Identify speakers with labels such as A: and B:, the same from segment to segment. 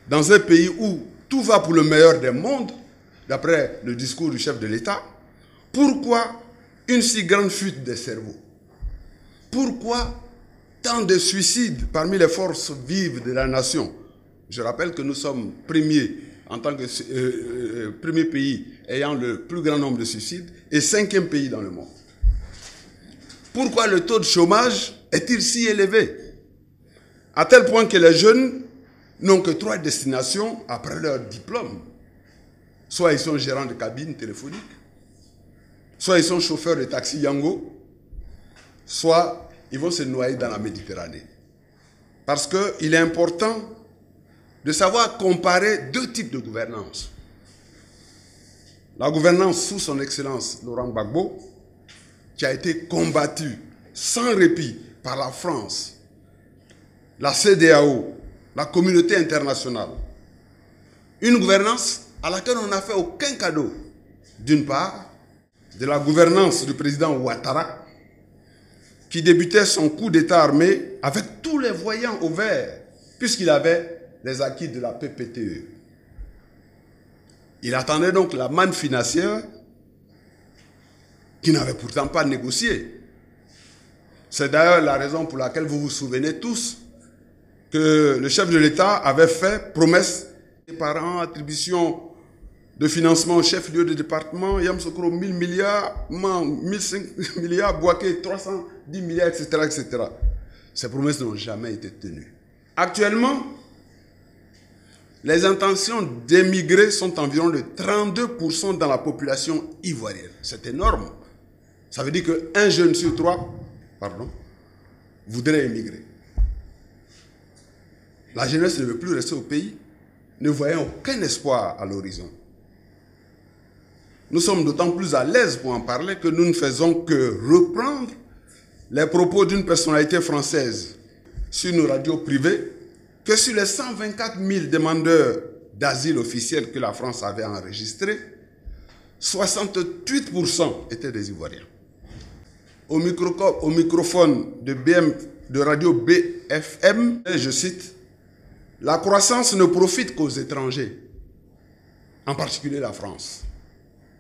A: dans un pays où tout va pour le meilleur des mondes, d'après le discours du chef de l'État, pourquoi une si grande fuite des cerveaux? Pourquoi tant de suicides parmi les forces vives de la nation? Je rappelle que nous sommes premiers en tant que premier pays ayant le plus grand nombre de suicides et 5e pays dans le monde. Pourquoi le taux de chômage est-il si élevé? À tel point que les jeunes n'ont que 3 destinations après leur diplôme. Soit ils sont gérants de cabines téléphoniques, soit ils sont chauffeurs de taxi Yango, soit ils vont se noyer dans la Méditerranée. Parce qu'il est important de savoir comparer 2 types de gouvernance. La gouvernance sous son excellence Laurent Gbagbo, qui a été combattue sans répit par la France, la CEDEAO, la communauté internationale. Une gouvernance à laquelle on n'a fait aucun cadeau. D'une part, de la gouvernance du président Ouattara, qui débutait son coup d'État armé avec tous les voyants au vert, puisqu'il avait les acquis de la PPTE. Il attendait donc la manne financière qu'il n'avait pourtant pas négociée. C'est d'ailleurs la raison pour laquelle vous vous souvenez tous que le chef de l'État avait fait promesse par an, attribution de financement au chef-lieu de département, Yamsoukro 1000 milliards, 1005 milliards, Bouaké 310 milliards, etc., etc. Ces promesses n'ont jamais été tenues. Actuellement, les intentions d'émigrer sont environ de 32% dans la population ivoirienne. C'est énorme. Ça veut dire qu'un jeune sur 3, voudrait émigrer. La jeunesse ne veut plus rester au pays, ne voyant aucun espoir à l'horizon. Nous sommes d'autant plus à l'aise pour en parler que nous ne faisons que reprendre les propos d'une personnalité française sur nos radios privées, que sur les 124 000 demandeurs d'asile officiels que la France avait enregistrés, 68% étaient des Ivoiriens. Au microphone de radio BFM, je cite, « La croissance ne profite qu'aux étrangers, en particulier la France. »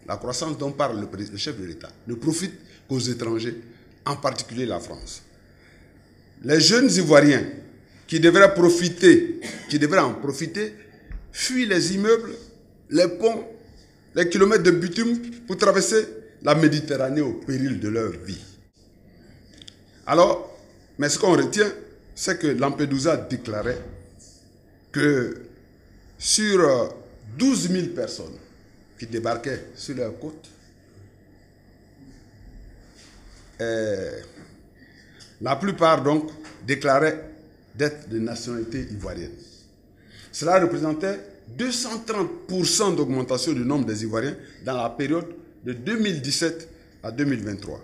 A: La croissance dont parle le chef de l'État ne profite qu'aux étrangers, en particulier la France. Les jeunes Ivoiriens qui devraient en profiter, fuient les immeubles, les ponts, les kilomètres de bitume pour traverser la Méditerranée au péril de leur vie. Alors, mais ce qu'on retient, c'est que Lampedusa déclarait que sur 12 000 personnes qui débarquaient sur leur côte, la plupart donc déclaraient d'être de nationalité ivoirienne. Cela représentait 230% d'augmentation du nombre des Ivoiriens dans la période de 2017 à 2023.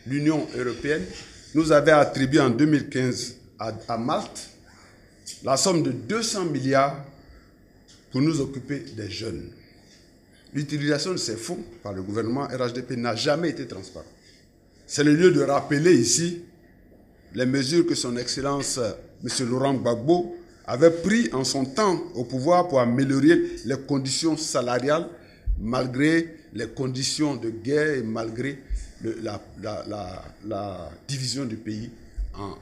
A: L'Union européenne nous avait attribué en 2015 à Malte la somme de 200 milliards pour nous occuper des jeunes. L'utilisation de ces fonds par le gouvernement RHDP n'a jamais été transparente. C'est le lieu de rappeler ici les mesures que son Excellence M. Laurent Gbagbo avait prises en son temps au pouvoir pour améliorer les conditions salariales malgré les conditions de guerre et malgré la division du pays en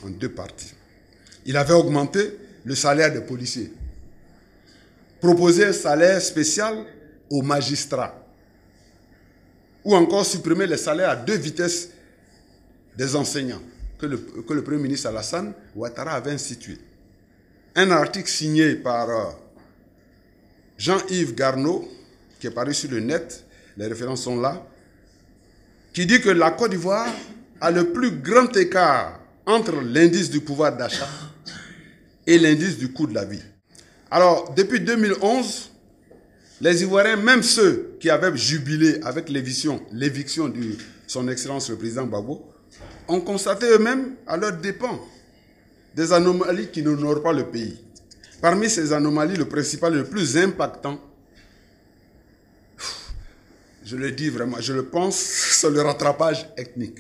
A: 2 parties. Il avait augmenté le salaire des policiers, proposé un salaire spécial aux magistrats, ou encore supprimer les salaires à 2 vitesses des enseignants que le Premier ministre Alassane Ouattara avait institué. Un article signé par Jean-Yves Garneau, qui est paru sur le net, les références sont là, qui dit que la Côte d'Ivoire a le plus grand écart entre l'indice du pouvoir d'achat et l'indice du coût de la vie. Alors, depuis 2011, les Ivoiriens, même ceux qui avaient jubilé avec l'éviction de son Excellence le président Gbagbo, ont constaté eux-mêmes, à leurs dépens, des anomalies qui n'honorent pas le pays. Parmi ces anomalies, le principal et le plus impactant, je le dis vraiment, je le pense, c'est le rattrapage ethnique.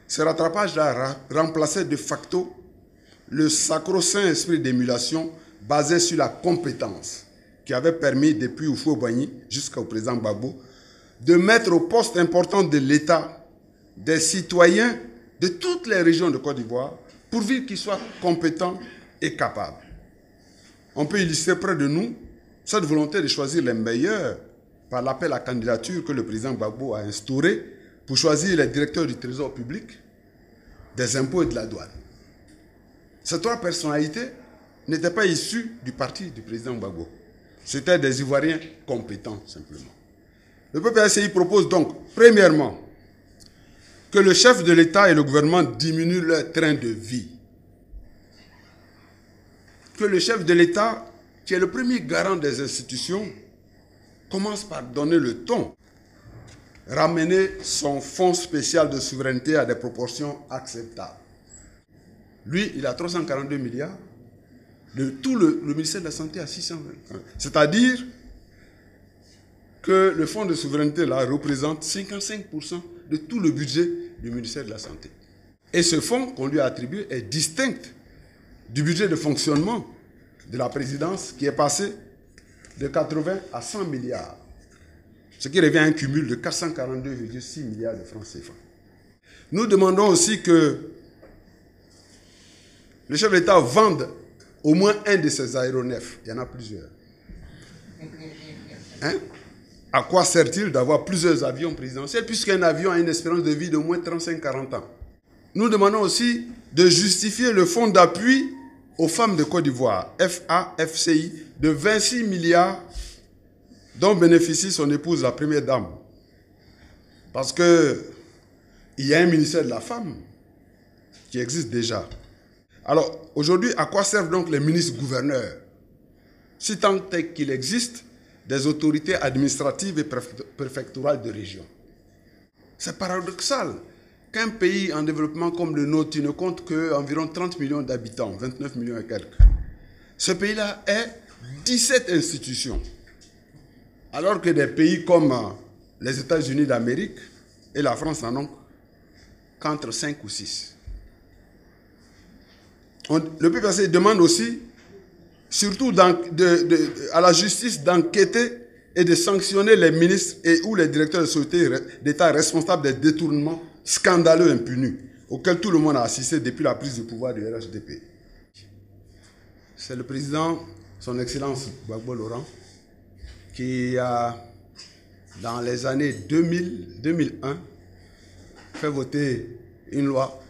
A: Ce rattrapage a remplacé de facto le sacro-saint esprit d'émulation basée sur la compétence qui avait permis, depuis Houphouët-Boigny jusqu'au président Gbagbo, de mettre au poste important de l'État des citoyens de toutes les régions de Côte d'Ivoire, pourvu qu'ils soient compétents et capables. On peut illustrer près de nous cette volonté de choisir les meilleurs par l'appel à candidature que le président Gbagbo a instauré pour choisir les directeurs du Trésor public, des impôts et de la douane. Ces trois personnalités n'étaient pas issues du parti du président Gbagbo. C'étaient des Ivoiriens compétents, simplement. Le PPACI propose donc, premièrement, que le chef de l'État et le gouvernement diminuent leur train de vie. Que le chef de l'État, qui est le premier garant des institutions, commence par donner le ton, ramener son fonds spécial de souveraineté à des proportions acceptables. Lui, il a 342 milliards, le ministère de la Santé a 620. C'est-à-dire que le fonds de souveraineté là représente 55% de tout le budget du ministère de la Santé. Et ce fonds qu'on lui a attribué est distinct du budget de fonctionnement de la présidence qui est passé de 80 à 100 milliards. Ce qui revient à un cumul de 442,6 milliards de francs CFA. Nous demandons aussi que le chef de l'État vende au moins un de ses aéronefs. Il y en a plusieurs. Hein? À quoi sert-il d'avoir plusieurs avions présidentiels puisqu'un avion a une espérance de vie d'au moins 35-40 ans? Nous demandons aussi de justifier le fonds d'appui aux femmes de Côte d'Ivoire, FAFCI, de 26 milliards dont bénéficie son épouse, la première dame. Parce qu'il y a un ministère de la femme qui existe déjà. Alors, aujourd'hui, à quoi servent donc les ministres-gouverneurs? Si tant est qu'il existe des autorités administratives et préfectorales de région. C'est paradoxal qu'un pays en développement comme le nôtre, qui ne compte qu'environ 30 millions d'habitants, 29 millions et quelques, ce pays-là ait 17 institutions. Alors que des pays comme les États-Unis d'Amérique et la France n'en ont qu'entre 5 ou 6. Le PPACI demande aussi, surtout à la justice, d'enquêter et de sanctionner les ministres et ou les directeurs de sociétés d'État responsables des détournements scandaleux impunis auxquels tout le monde a assisté depuis la prise de pouvoir du RHDP. C'est le président, son Excellence Gbagbo Laurent, qui a, dans les années 2000-2001, fait voter une loi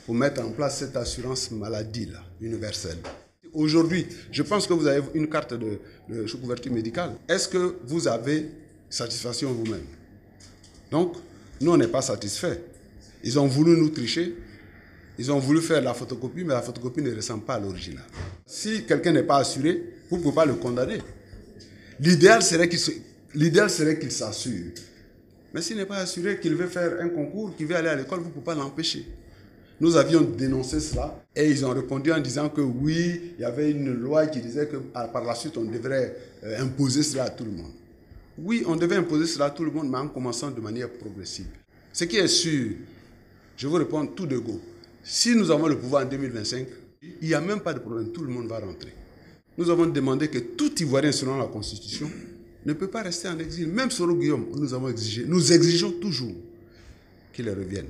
A: pour mettre en place cette assurance maladie-là, universelle. Aujourd'hui, je pense que vous avez une carte de couverture médicale. Est-ce que vous avez satisfaction vous-même? Donc, nous, on n'est pas satisfaits. Ils ont voulu nous tricher. Ils ont voulu faire la photocopie, mais la photocopie ne ressemble pas à l'original. Si quelqu'un n'est pas assuré, vous ne pouvez pas le condamner. L'idéal serait qu'il s'assure. Mais s'il n'est pas assuré, qu'il veut faire un concours, qu'il veut aller à l'école, vous ne pouvez pas l'empêcher. Nous avions dénoncé cela et ils ont répondu en disant que oui, il y avait une loi qui disait que par la suite on devrait imposer cela à tout le monde. Oui, on devait imposer cela à tout le monde, mais en commençant de manière progressive. Ce qui est sûr, je vous réponds tout de go. Si nous avons le pouvoir en 2025, il n'y a même pas de problème, tout le monde va rentrer. Nous avons demandé que tout Ivoirien selon la Constitution ne peut pas rester en exil. Même Soro Guillaume, nous exigeons toujours qu'il revienne.